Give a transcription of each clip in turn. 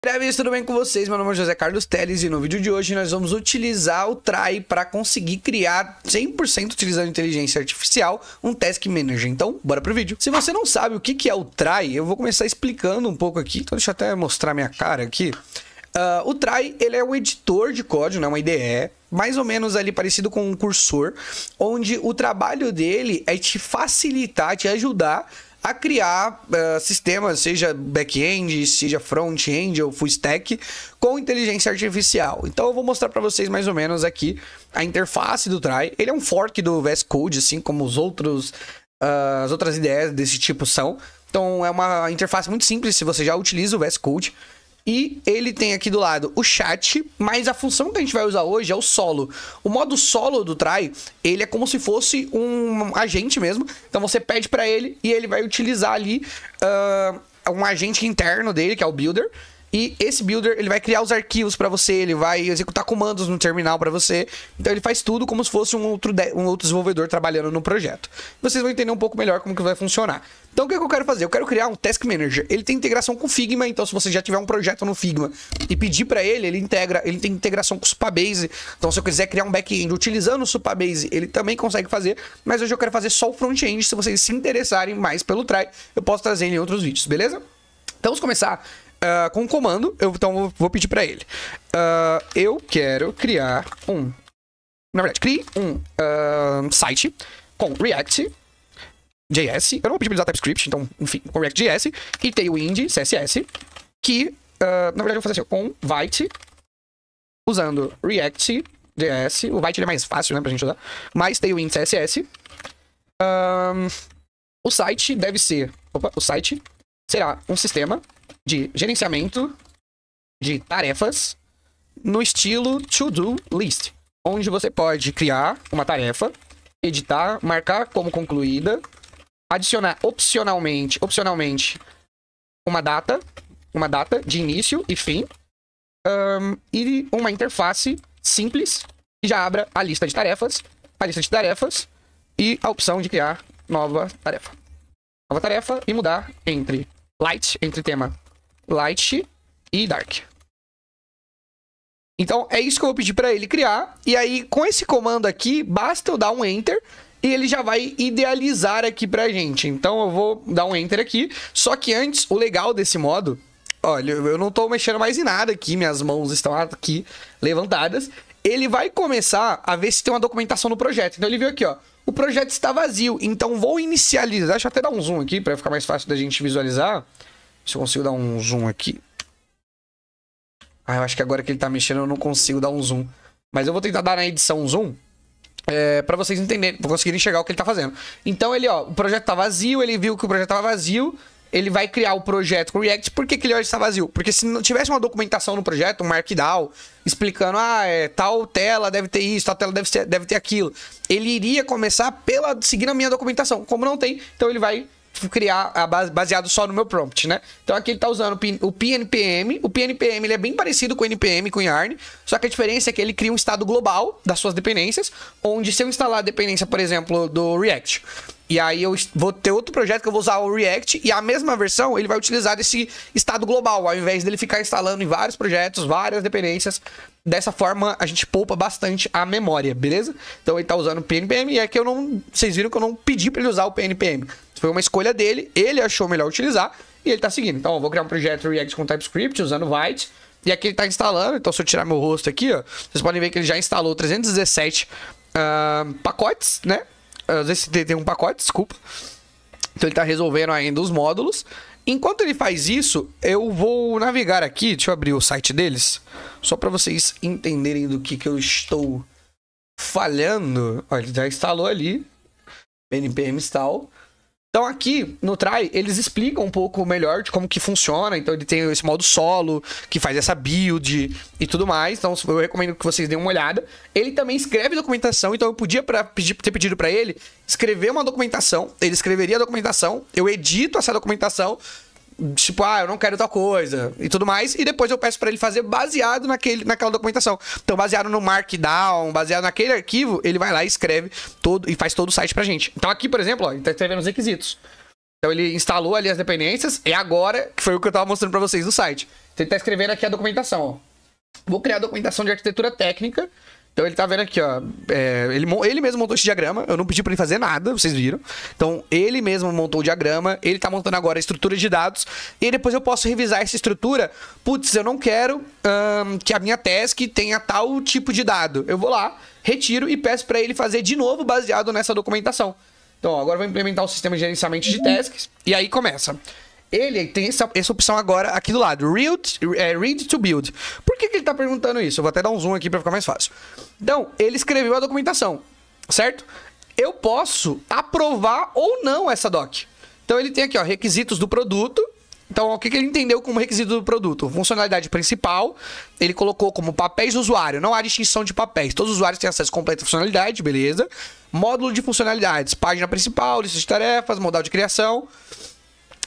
Breves, tudo bem com vocês? Meu nome é José Carlos Teles e no vídeo de hoje nós vamos utilizar o Try para conseguir criar 100% utilizando inteligência artificial um Task Manager. Então, bora pro vídeo. Se você não sabe o que é o Try, eu vou começar explicando um pouco aqui. Então deixa eu até mostrar minha cara aqui. O Try, ele é um editor de código, né? Uma IDE, mais ou menos ali parecido com um cursor, onde o trabalho dele é te facilitar, te ajudar a criar sistemas, seja back-end, seja front-end ou full stack, com inteligência artificial. Então eu vou mostrar para vocês mais ou menos aqui a interface do Try. Ele é um fork do VS Code, assim como as outras ideias desse tipo são. Então é uma interface muito simples se você já utiliza o VS Code. E ele tem aqui do lado o chat, mas a função que a gente vai usar hoje é o solo. O modo solo do Try, ele é como se fosse um agente mesmo. Então você pede para ele e ele vai utilizar ali um agente interno dele, que é o builder. E esse builder, ele vai criar os arquivos para você, ele vai executar comandos no terminal para você. Então ele faz tudo como se fosse um outro desenvolvedor trabalhando no projeto. Vocês vão entender um pouco melhor como que vai funcionar. Então o que eu quero fazer? Eu quero criar um Task Manager. Ele tem integração com o Figma, então se você já tiver um projeto no Figma e pedir para ele, ele tem integração com o Supabase. Então se eu quiser criar um back-end utilizando o Supabase, ele também consegue fazer. Mas hoje eu quero fazer só o front-end. Se vocês se interessarem mais pelo Try, eu posso trazer em outros vídeos, beleza? Então vamos começar com um comando. Então eu vou pedir para ele. Eu quero criar na verdade, crie um site com React.js. Eu não vou pedir para usar TypeScript, então, enfim, com React.js e Tailwind CSS, que, na verdade, eu vou fazer assim, com Vite, usando React.js. O Vite ele é mais fácil, né, pra gente usar, mais Tailwind CSS. O site deve ser... o site será um sistema de gerenciamento de tarefas no estilo To-Do List, onde você pode criar uma tarefa, editar, marcar como concluída, adicionar opcionalmente uma data de início e fim, e uma interface simples que já abra a lista de tarefas e a opção de criar nova tarefa e mudar entre tema Light e Dark. Então é isso que eu vou pedir para ele criar. E aí com esse comando aqui, basta eu dar um Enter e ele já vai idealizar aqui pra gente. Então eu vou dar um Enter aqui. Só que antes, o legal desse modo... Olha, eu não tô mexendo mais em nada aqui. Minhas mãos estão aqui levantadas. Ele vai começar a ver se tem uma documentação no projeto. Então ele viu aqui, ó. O projeto está vazio. Então vou inicializar. Deixa eu até dar um zoom aqui pra ficar mais fácil da gente visualizar. Se eu consigo dar um zoom aqui. Eu acho que agora que ele tá mexendo eu não consigo dar um zoom. Mas eu vou tentar dar na edição um zoom. Pra vocês entenderem, pra conseguirem enxergar o que ele tá fazendo. Então ele, ó, o projeto tá vazio, ele viu que o projeto tava vazio, ele vai criar o projeto com React. Por que que ele está vazio? Porque se não tivesse uma documentação no projeto, um markdown, explicando, tal tela deve ter isso, tal tela deve ter aquilo, ele iria começar seguindo a minha documentação. Como não tem, então ele vai criar baseado só no meu prompt, né? Então aqui ele tá usando o PNPM. O PNPM ele é bem parecido com o NPM, com o Yarn, só que a diferença é que ele cria um estado global das suas dependências, onde se eu instalar a dependência, por exemplo, do React, e aí eu vou ter outro projeto que eu vou usar o React, e a mesma versão ele vai utilizar desse estado global, ao invés dele ficar instalando em vários projetos, várias dependências. Dessa forma a gente poupa bastante a memória, beleza? Então ele tá usando o PNPM, e aqui vocês viram que eu não pedi para ele usar o PNPM. Foi uma escolha dele, ele achou melhor utilizar e ele tá seguindo. Então eu vou criar um projeto React com TypeScript usando Vite. E aqui ele tá instalando, então se eu tirar meu rosto aqui, ó, vocês podem ver que ele já instalou 317 pacotes, né? Às vezes tem um pacote, desculpa. Então ele tá resolvendo ainda os módulos. Enquanto ele faz isso, eu vou navegar aqui, deixa eu abrir o site deles, só para vocês entenderem do que eu estou falhando. Olha, ele já instalou ali, npm install. Então aqui no Try, eles explicam um pouco melhor de como que funciona. Então ele tem esse modo solo, que faz essa build e tudo mais. Então eu recomendo que vocês deem uma olhada. Ele também escreve documentação, então eu podia ter pedido para ele escrever uma documentação. Ele escreveria a documentação, eu edito essa documentação, tipo, eu não quero tal coisa e tudo mais, e depois eu peço para ele fazer baseado naquela documentação. Então, baseado no Markdown, baseado naquele arquivo, ele vai lá e escreve todo e faz todo o site pra gente. Então, aqui, por exemplo, ó, ele tá escrevendo os requisitos. Então ele instalou ali as dependências, e agora, que foi o que eu tava mostrando pra vocês no site. Então ele tá escrevendo aqui a documentação, ó. Vou criar a documentação de arquitetura técnica. Então ele tá vendo aqui, ó. Ele mesmo montou esse diagrama. Eu não pedi pra ele fazer nada, vocês viram. Então ele mesmo montou o diagrama. Ele tá montando agora a estrutura de dados. E depois eu posso revisar essa estrutura. Putz, eu não quero que a minha task tenha tal tipo de dado. Eu vou lá, retiro e peço pra ele fazer de novo baseado nessa documentação. Então, ó, agora eu vou implementar o sistema de gerenciamento de tasks. E aí começa. Ele tem essa opção agora aqui do lado. Read to build. Por que ele tá perguntando isso? Eu vou até dar um zoom aqui pra ficar mais fácil. Então, ele escreveu a documentação, certo? Eu posso aprovar ou não essa doc. Então, ele tem aqui, ó, requisitos do produto. Então, o que ele entendeu como requisito do produto? Funcionalidade principal, ele colocou como papéis do usuário. Não há distinção de papéis. Todos os usuários têm acesso completo à funcionalidade, beleza. Módulo de funcionalidades, página principal, lista de tarefas, modal de criação.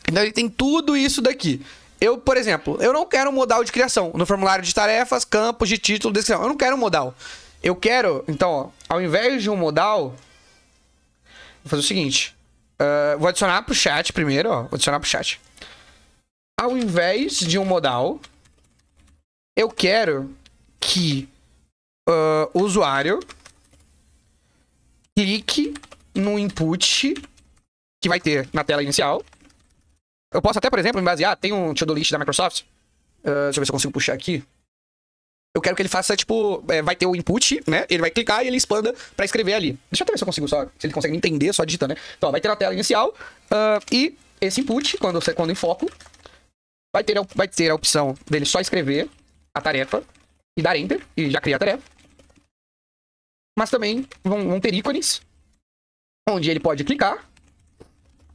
Então, ele tem tudo isso daqui. Eu, por exemplo, eu não quero um modal de criação. No formulário de tarefas, campos de título, descrição. Eu não quero um modal. Eu quero, então, ó, ao invés de um modal, vou fazer o seguinte. Vou adicionar pro chat primeiro, ó. Vou adicionar pro chat. Ao invés de um modal, eu quero que o usuário clique no input que vai ter na tela inicial. Eu posso até, por exemplo, me basear, tem um to-do list da Microsoft. Deixa eu ver se eu consigo puxar aqui. Eu quero que ele faça, tipo, vai ter o input, né? Ele vai clicar e ele expanda pra escrever ali. Deixa eu até ver se eu consigo só, se ele consegue entender só digitando, né? Então, ó, vai ter na tela inicial e esse input, quando em foco, vai ter a opção dele só escrever a tarefa e dar enter, e já cria a tarefa. Mas também vão ter ícones, onde ele pode clicar,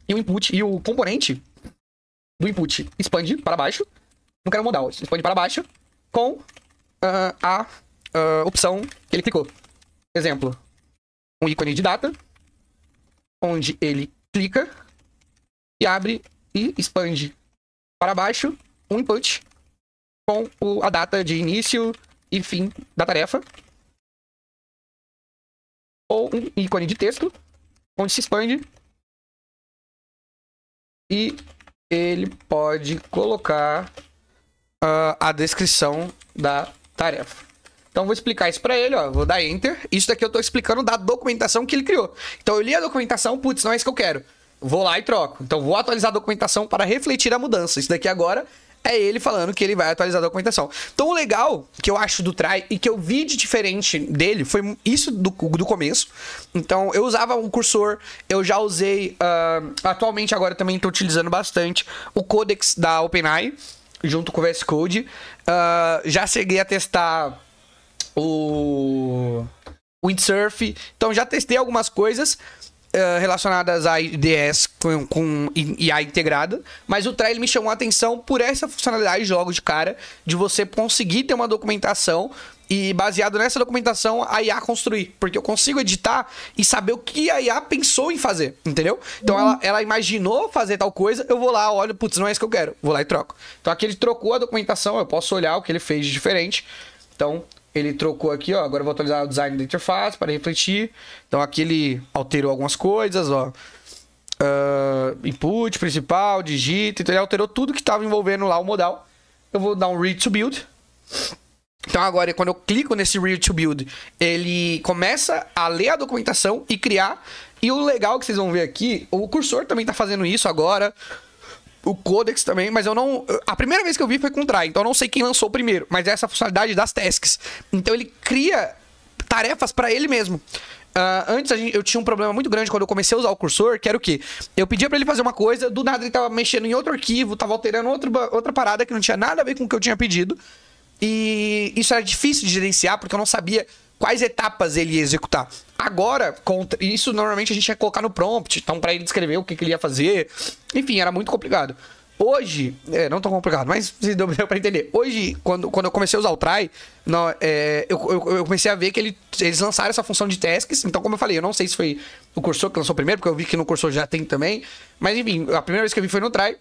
e o input, e o componente do input expande para baixo. Não quero modal, expande para baixo, com a opção que ele clicou. Exemplo, um ícone de data, onde ele clica, e abre e expande para baixo um input com a data de início e fim da tarefa. Ou um ícone de texto, onde se expande e ele pode colocar a descrição da tarefa. Então vou explicar isso para ele, ó. Vou dar enter. Isso daqui eu tô explicando da documentação que ele criou. Então eu li a documentação, putz, não é isso que eu quero. Vou lá e troco. Então vou atualizar a documentação para refletir a mudança. Isso daqui agora é ele falando que ele vai atualizar a documentação. Então o legal que eu acho do Try e que eu vi de diferente dele foi isso do começo. Então eu usava um cursor, eu já usei, atualmente agora também estou utilizando bastante o Codex da OpenAI, junto com o VS Code. Já cheguei a testar o Windsurf. Então já testei algumas coisas relacionadas a IDS com IA integrada, mas o Try ele me chamou a atenção por essa funcionalidade logo de cara, de você conseguir ter uma documentação e baseado nessa documentação a IA construir, porque eu consigo editar e saber o que a IA pensou em fazer, entendeu? Então ela imaginou fazer tal coisa, eu vou lá, olho, putz, não é isso que eu quero, vou lá e troco. Então aqui ele trocou a documentação, eu posso olhar o que ele fez de diferente. Então ele trocou aqui, ó. Agora eu vou atualizar o design da interface para refletir. Então aqui ele alterou algumas coisas, ó. Input principal, digita. Então ele alterou tudo que estava envolvendo lá o modal. Eu vou dar um read to build. Então agora, quando eu clico nesse read to build, ele começa a ler a documentação e criar. E o legal que vocês vão ver aqui, o cursor também está fazendo isso agora. O Codex também, mas eu não... A primeira vez que eu vi foi com o Try, então eu não sei quem lançou primeiro, mas é essa funcionalidade das tasks. Então ele cria tarefas para ele mesmo. Antes eu tinha um problema muito grande quando eu comecei a usar o cursor, que era o quê? Eu pedia para ele fazer uma coisa, do nada ele tava mexendo em outro arquivo, tava alterando outra parada que não tinha nada a ver com o que eu tinha pedido. E isso era difícil de gerenciar, porque eu não sabia quais etapas ele ia executar. Agora, isso normalmente a gente ia colocar no prompt, então para ele descrever o que ele ia fazer. Enfim, era muito complicado. Hoje, não tão complicado, mas se deu para entender. Hoje, quando eu comecei a usar o Try, eu comecei a ver que eles lançaram essa função de tasks. Então, como eu falei, eu não sei se foi o cursor que lançou primeiro, porque eu vi que no cursor já tem também. Mas enfim, a primeira vez que eu vi foi no Try.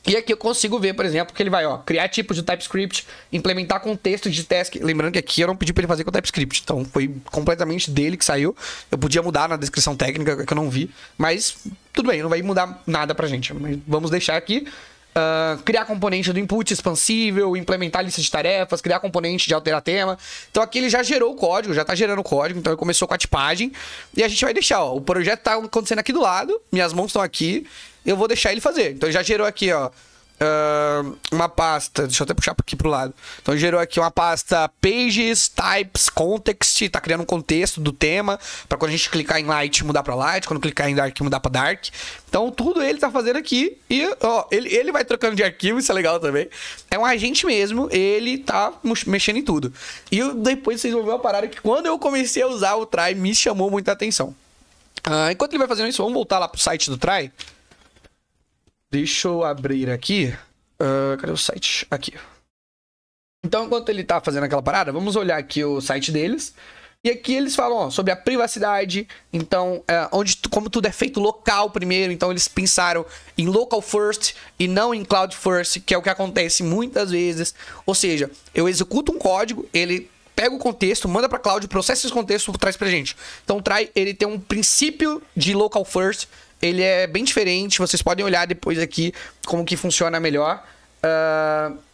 E aqui eu consigo ver, por exemplo, que ele vai, ó, criar tipos de TypeScript, implementar contextos de task. Lembrando que aqui eu não pedi pra ele fazer com TypeScript, então foi completamente dele que saiu. Eu podia mudar na descrição técnica, que eu não vi, mas tudo bem, não vai mudar nada pra gente. Mas vamos deixar aqui. Criar componente do input expansível, implementar lista de tarefas, criar componente de alterar tema. Então aqui ele já gerou o código, já tá gerando o código, então ele começou com a tipagem. E a gente vai deixar, ó, o projeto tá acontecendo aqui do lado, minhas mãos estão aqui, eu vou deixar ele fazer. Então ele já gerou aqui, ó, uma pasta, deixa eu até puxar aqui pro lado. Então gerou aqui uma pasta Pages, Types, Context, tá criando um contexto do tema, para quando a gente clicar em Light mudar para Light, quando clicar em Dark mudar para Dark. Então tudo ele tá fazendo aqui e ó, ele vai trocando de arquivo, isso é legal também. É um agente mesmo, ele tá mexendo em tudo. E depois vocês vão ver uma parada que quando eu comecei a usar o Try me chamou muita atenção. Enquanto ele vai fazendo isso, vamos voltar lá pro site do Try. Deixa eu abrir aqui. Cadê o site? Aqui. Então, enquanto ele tá fazendo aquela parada, vamos olhar aqui o site deles. E aqui eles falam, ó, sobre a privacidade. Então, como tudo é feito local primeiro. Então, eles pensaram em local first e não em cloud first, que é o que acontece muitas vezes. Ou seja, eu executo um código, ele pega o contexto, manda para cloud, processa esse contexto e traz pra gente. Então, o Try, ele tem um princípio de local first. Ele é bem diferente, vocês podem olhar depois aqui como que funciona melhor.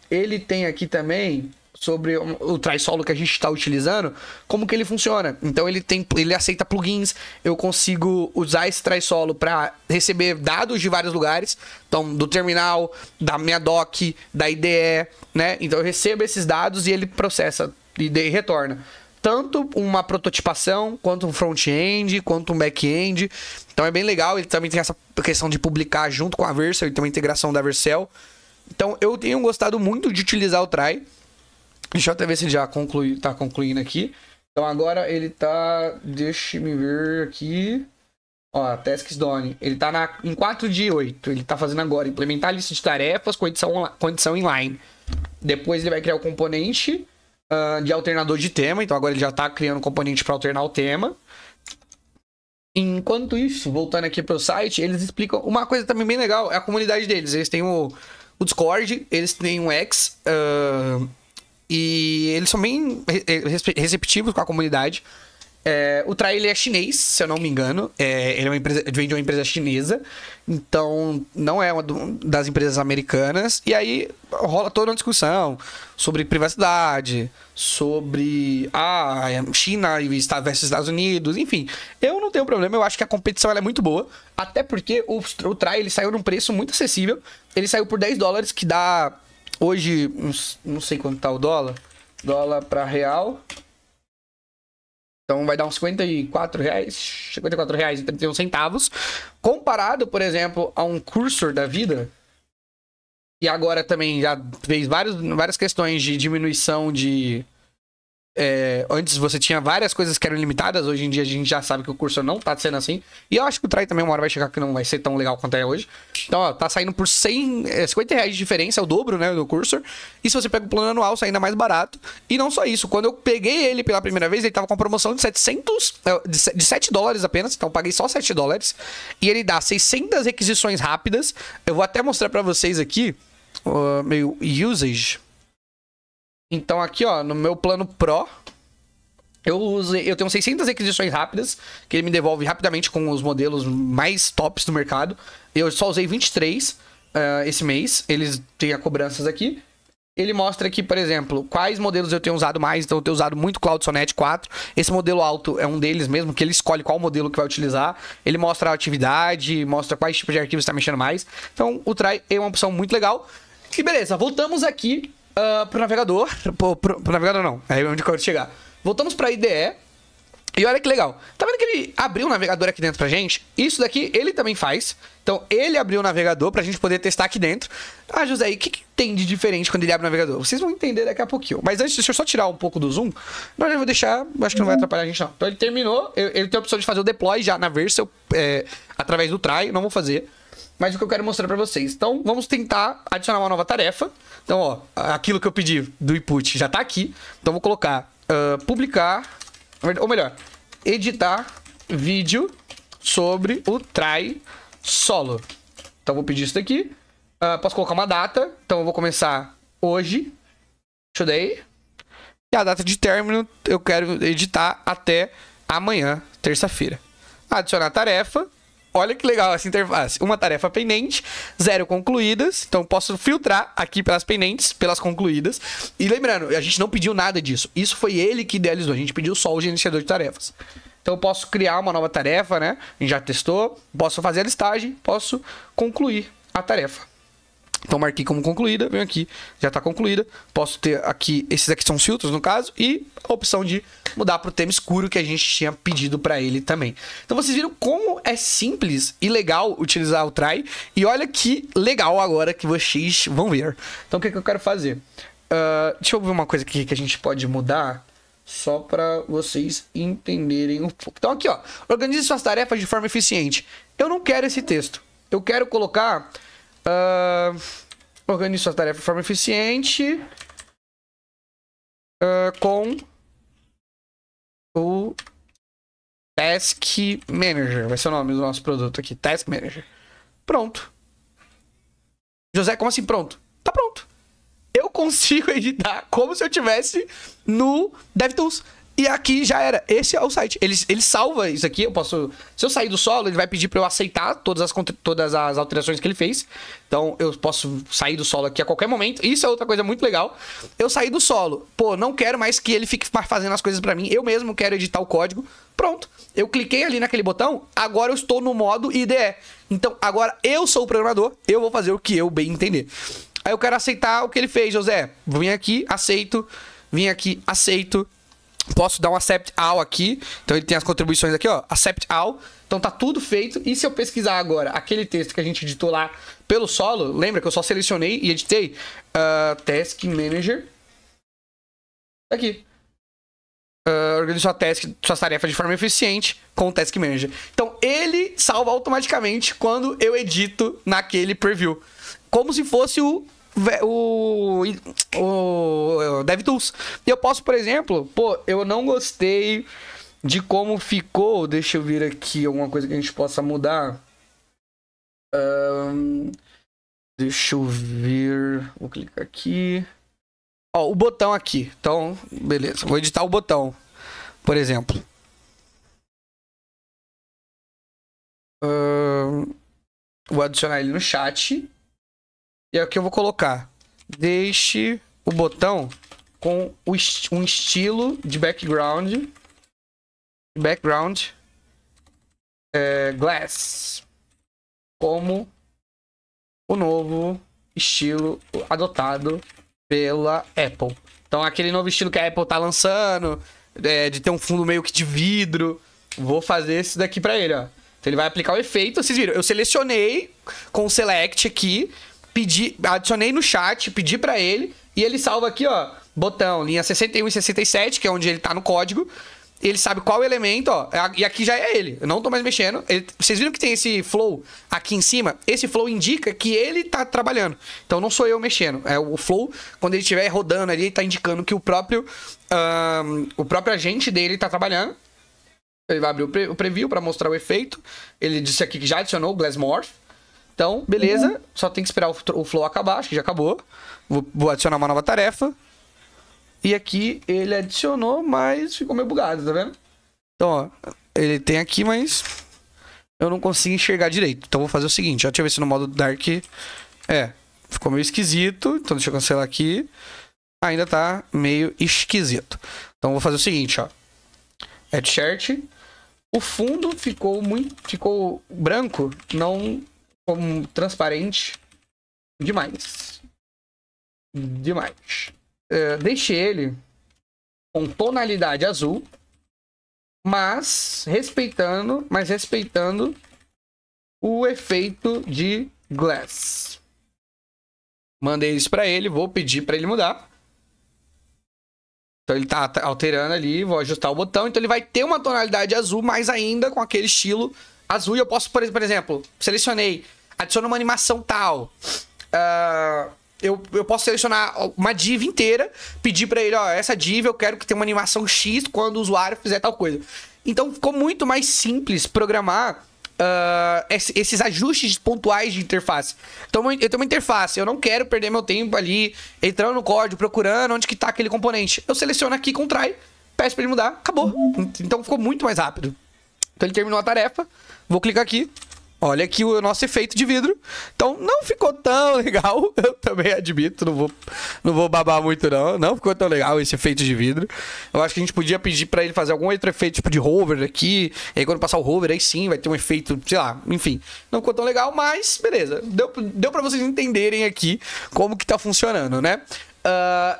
Ele tem aqui também, sobre o Try Solo que a gente está utilizando, como que ele funciona. Então ele aceita plugins, eu consigo usar esse Try Solo para receber dados de vários lugares. Então, do terminal, da minha doc, da IDE, né? Então eu recebo esses dados e ele processa e retorna. Tanto uma prototipação, quanto um front-end, quanto um back-end. Então é bem legal. Ele também tem essa questão de publicar junto com a Vercel. Ele tem uma integração da Vercel. Então eu tenho gostado muito de utilizar o Try. Deixa eu até ver se ele já tá concluindo aqui. Então agora ele tá... Deixa eu ver aqui. Ó, Tasks Done. Ele tá em 4 de 8. Ele tá fazendo agora. Implementar a lista de tarefas com edição inline. Depois ele vai criar o componente... de alternador de tema, então agora ele já está criando um componente para alternar o tema. Enquanto isso, voltando aqui para o site, eles explicam uma coisa também bem legal, é a comunidade deles. Eles têm o Discord, eles têm o X, e eles são bem receptivos com a comunidade. O Try, ele é chinês, se eu não me engano. Ele é uma empresa, vem de uma empresa chinesa. Então, não é uma das empresas americanas. E aí, rola toda uma discussão sobre privacidade, sobre China versus Estados Unidos. Enfim, eu não tenho problema. Eu acho que a competição ela é muito boa. Até porque o Try, ele saiu num preço muito acessível. Ele saiu por $10, que dá... Hoje, não sei quanto tá o dólar. Dólar para real... Então vai dar uns R$54,31. Comparado, por exemplo, a um Cursor da vida. E agora também já fez várias questões de diminuição de... antes você tinha várias coisas que eram limitadas. Hoje em dia a gente já sabe que o Cursor não tá sendo assim. E eu acho que o Try também uma hora vai chegar que não vai ser tão legal quanto é hoje. Então, ó, tá saindo por R$50 de diferença, é o dobro, né, do Cursor. E se você pega o plano anual, sai ainda mais barato. E não só isso, quando eu peguei ele pela primeira vez, ele tava com uma promoção de $7 apenas. Então eu paguei só $7. E ele dá 600 requisições rápidas. Eu vou até mostrar pra vocês aqui meu usage. Então aqui, ó, no meu plano Pro, eu tenho 600 requisições rápidas, que ele me devolve rapidamente com os modelos mais tops do mercado. Eu só usei 23 esse mês, eles têm as cobranças aqui. Ele mostra aqui, por exemplo, quais modelos eu tenho usado mais. Então eu tenho usado muito Cloud Sonnet 4. Esse modelo alto é um deles mesmo, que ele escolhe qual modelo que vai utilizar. Ele mostra a atividade, mostra quais tipos de arquivos está mexendo mais. Então o Try é uma opção muito legal. E beleza, voltamos aqui pro navegador. Pro navegador não, é onde eu quero chegar. Voltamos pra IDE. E olha que legal. Tá vendo que ele abriu o navegador aqui dentro pra gente? Isso daqui ele também faz. Então ele abriu o navegador pra gente poder testar aqui dentro. José, e o que tem de diferente quando ele abre o navegador? Vocês vão entender daqui a pouquinho. Mas antes, deixa eu só tirar um pouco do zoom. Não, eu vou deixar, acho que não vai atrapalhar a gente não. Então ele terminou. Ele tem a opção de fazer o deploy já na Vercel, através do Try. Não vou fazer. Mas o que eu quero mostrar pra vocês. Então, vamos tentar adicionar uma nova tarefa. Então, ó, aquilo que eu pedi do input já tá aqui. Então, vou colocar publicar, ou melhor, editar vídeo sobre o Try Solo. Então, vou pedir isso daqui. Posso colocar uma data. Então eu vou começar hoje. Today. E a data de término eu quero editar até amanhã, terça-feira. Adicionar tarefa. Olha que legal essa interface. Uma tarefa pendente, 0 concluídas. Então posso filtrar aqui pelas pendentes, pelas concluídas. E lembrando, a gente não pediu nada disso. Isso foi ele que idealizou. A gente pediu só o gerenciador de tarefas. Então eu posso criar uma nova tarefa, né? A gente já testou. Posso fazer a listagem. Posso concluir a tarefa. Então marquei como concluída, venho aqui, já está concluída. Posso ter aqui, esses aqui são os filtros no caso, e a opção de mudar para o tema escuro que a gente tinha pedido para ele também. Então vocês viram como é simples e legal utilizar o try, e olha que legal agora que vocês vão ver. Então o que eu quero fazer? Deixa eu ver uma coisa aqui que a gente pode mudar, só para vocês entenderem um pouco. Então aqui, ó, organize suas tarefas de forma eficiente. Eu não quero esse texto, eu quero colocar... organize sua tarefa de forma eficiente com o Task Manager. Vai ser o nome do nosso produto aqui, Task Manager. Pronto. José, como assim pronto? Tá pronto. Eu consigo editar como se eu tivesse no DevTools. E aqui já era. Esse é o site. Ele salva isso aqui. Eu posso... Se eu sair do solo, ele vai pedir para eu aceitar todas as alterações que ele fez. Então, eu posso sair do solo aqui a qualquer momento. Isso é outra coisa muito legal. Eu saí do solo. Pô, não quero mais que ele fique fazendo as coisas para mim. Eu mesmo quero editar o código. Pronto. Eu cliquei ali naquele botão. Agora eu estou no modo IDE. Então, agora eu sou o programador. Eu vou fazer o que eu bem entender. Aí eu quero aceitar o que ele fez, José. Vim aqui, aceito. Vim aqui, aceito. Posso dar um accept all aqui. Então ele tem as contribuições aqui, ó. Accept all. Então tá tudo feito. E se eu pesquisar agora aquele texto que a gente editou lá pelo solo, lembra que eu só selecionei e editei? Task Manager. Aqui. Organize suas tarefas de forma eficiente com o Task Manager. Então ele salva automaticamente quando eu edito naquele preview. Como se fosse o DevTools. E eu posso, por exemplo, pô, eu não gostei de como ficou. Deixa eu ver aqui alguma coisa que a gente possa mudar. Deixa eu ver. Vou clicar aqui. Ó, o botão aqui. Então, beleza. Vou editar o botão, por exemplo. Vou adicionar ele no chat. E aqui eu vou colocar, deixe o botão com um estilo de background glass, como o novo estilo adotado pela Apple. Então aquele novo estilo que a Apple tá lançando, de ter um fundo meio que de vidro, vou fazer esse daqui pra ele, ó. Então ele vai aplicar o efeito, vocês viram, eu selecionei com o select aqui, adicionei no chat, pedi pra ele, e ele salva aqui, ó, botão, linha 61 e 67, que é onde ele tá no código. Ele sabe qual elemento, ó, e aqui já é ele. Eu não tô mais mexendo. Vocês viram que tem esse flow aqui em cima? Esse flow indica que ele tá trabalhando. Então não sou eu mexendo. É o flow, quando ele estiver rodando ali, ele tá indicando que o próprio agente dele tá trabalhando. Ele vai abrir o preview pra mostrar o efeito. Ele disse aqui que já adicionou o Glassmorph. Então, beleza. Só tem que esperar o flow acabar. Acho que já acabou. Vou adicionar uma nova tarefa. E aqui ele adicionou, mas ficou meio bugado, tá vendo? Então, ó. Ele tem aqui, mas eu não consigo enxergar direito. Então, vou fazer o seguinte. Ó, deixa eu ver se no modo Dark... ficou meio esquisito. Então, deixa eu cancelar aqui. Ainda tá meio esquisito. Então, vou fazer o seguinte, ó. Add shirt. O fundo ficou branco, não... como transparente demais. Deixe ele com tonalidade azul, mas respeitando o efeito de glass. Mandei isso para ele, vou pedir para ele mudar. Então ele tá alterando ali, vou ajustar o botão, então ele vai ter uma tonalidade azul, mas ainda com aquele estilo azul. E eu posso, por exemplo, selecionei, adiciono uma animação tal. Eu posso selecionar uma div inteira, pedir pra ele, ó, essa div eu quero que tenha uma animação X quando o usuário fizer tal coisa. Então ficou muito mais simples programar esses ajustes pontuais de interface. Então, eu tenho uma interface, eu não quero perder meu tempo ali entrando no código, procurando onde que tá aquele componente. Eu seleciono aqui com try, peço pra ele mudar, acabou. Então ficou muito mais rápido. Então ele terminou a tarefa, vou clicar aqui. Olha aqui o nosso efeito de vidro. Então não ficou tão legal. Eu também admito, não vou babar muito não. Não ficou tão legal esse efeito de vidro. Eu acho que a gente podia pedir pra ele fazer algum outro efeito tipo de hover aqui. E aí quando passar o hover, aí sim vai ter um efeito, sei lá, enfim. Não ficou tão legal, mas beleza. Deu pra vocês entenderem aqui como que tá funcionando, né?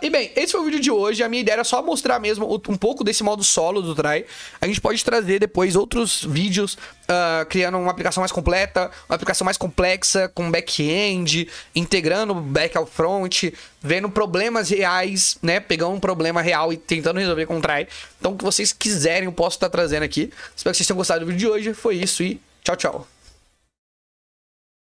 E bem, esse foi o vídeo de hoje. A minha ideia era só mostrar mesmo um pouco desse modo solo do Try. A gente pode trazer depois outros vídeos criando uma aplicação mais completa, uma aplicação mais complexa, com back-end, integrando back ao front, vendo problemas reais, né? Pegando um problema real e tentando resolver com o Try. Então, o que vocês quiserem, eu posso estar trazendo aqui. Espero que vocês tenham gostado do vídeo de hoje. Foi isso e tchau, tchau.